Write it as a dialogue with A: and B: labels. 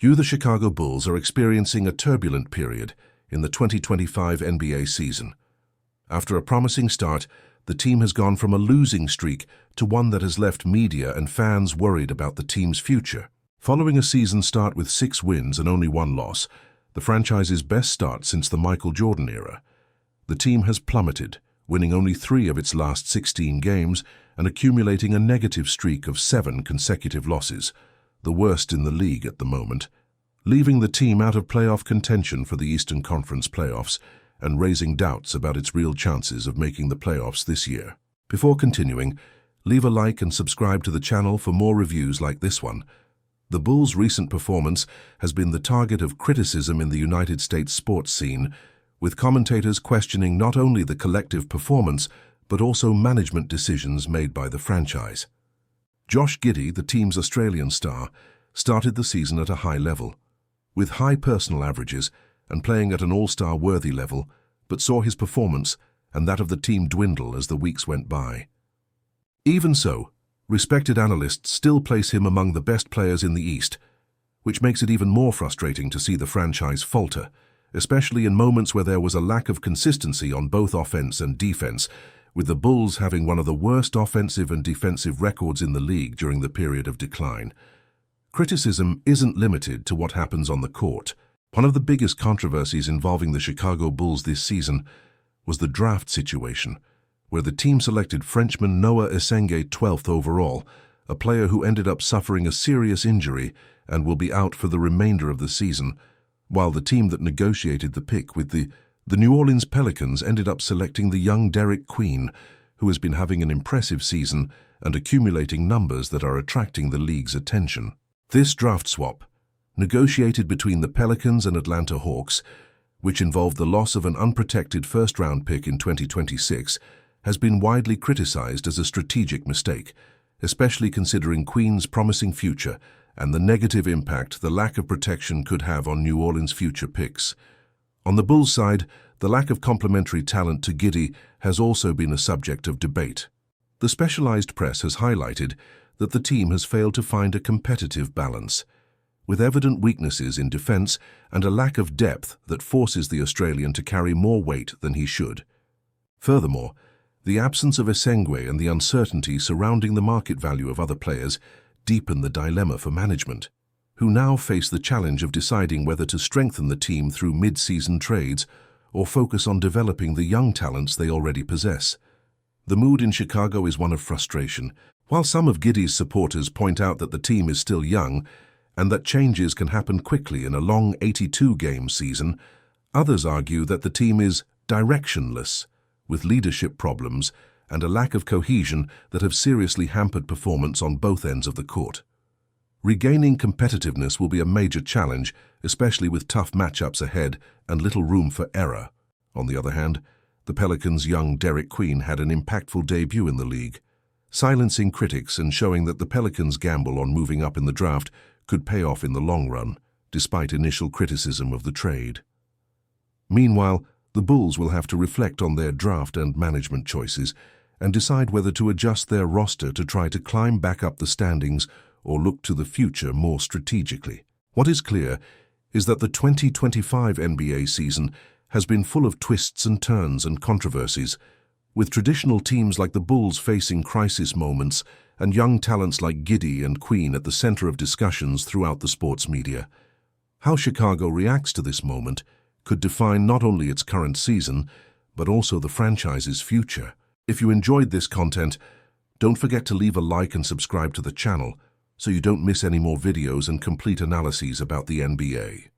A: The Chicago Bulls are experiencing a turbulent period in the 2025 NBA season. After a promising start, the team has gone from a losing streak to one that has left media and fans worried about the team's future. Following a season start with 6 wins and only 1 loss, the franchise's best start since the Michael Jordan era, the team has plummeted, winning only 3 of its last 16 games and accumulating a negative streak of 7 consecutive losses, the worst in the league at the moment, leaving the team out of playoff contention for the Eastern Conference playoffs and raising doubts about its real chances of making the playoffs this year. Before continuing, leave a like and subscribe to the channel for more reviews like this one. The Bulls' recent performance has been the target of criticism in the United States sports scene, with commentators questioning not only the collective performance but also management decisions made by the franchise. Josh Giddey, the team's Australian star, started the season at a high level, with high personal averages and playing at an all-star worthy level, but saw his performance and that of the team dwindle as the weeks went by. Even so, respected analysts still place him among the best players in the East, which makes it even more frustrating to see the franchise falter, especially in moments where there was a lack of consistency on both offense and defense, with the Bulls having one of the worst offensive and defensive records in the league during the period of decline. Criticism isn't limited to what happens on the court. One of the biggest controversies involving the Chicago Bulls this season was the draft situation, where the team selected Frenchman Noah Essenge 12th overall, a player who ended up suffering a serious injury and will be out for the remainder of the season, while the team that negotiated the pick with the New Orleans Pelicans ended up selecting the young Derek Queen, who has been having an impressive season and accumulating numbers that are attracting the league's attention. This draft swap, negotiated between the Pelicans and Atlanta Hawks, which involved the loss of an unprotected first-round pick in 2026, has been widely criticized as a strategic mistake, especially considering Queen's promising future and the negative impact the lack of protection could have on New Orleans' future picks. On the Bulls' side, the lack of complementary talent to Giddey has also been a subject of debate. The specialized press has highlighted that the team has failed to find a competitive balance, with evident weaknesses in defense and a lack of depth that forces the Australian to carry more weight than he should. Furthermore, the absence of Essenge and the uncertainty surrounding the market value of other players deepen the dilemma for management, who now face the challenge of deciding whether to strengthen the team through mid-season trades or focus on developing the young talents they already possess. The mood in Chicago is one of frustration. While some of Giddey's supporters point out that the team is still young and that changes can happen quickly in a long 82-game season, others argue that the team is directionless, with leadership problems and a lack of cohesion that have seriously hampered performance on both ends of the court. Regaining competitiveness will be a major challenge, especially with tough matchups ahead and little room for error. On the other hand, the Pelicans' young Derek Queen had an impactful debut in the league, silencing critics and showing that the Pelicans' gamble on moving up in the draft could pay off in the long run, despite initial criticism of the trade. Meanwhile, the Bulls will have to reflect on their draft and management choices and decide whether to adjust their roster to try to climb back up the standings or look to the future more strategically. What is clear is that the 2025 NBA season has been full of twists and turns and controversies, with traditional teams like the Bulls facing crisis moments and young talents like Giddey and Queen at the center of discussions throughout the sports media. How Chicago reacts to this moment could define not only its current season, but also the franchise's future. If you enjoyed this content, don't forget to leave a like and subscribe to the channel so you don't miss any more videos and complete analyses about the NBA.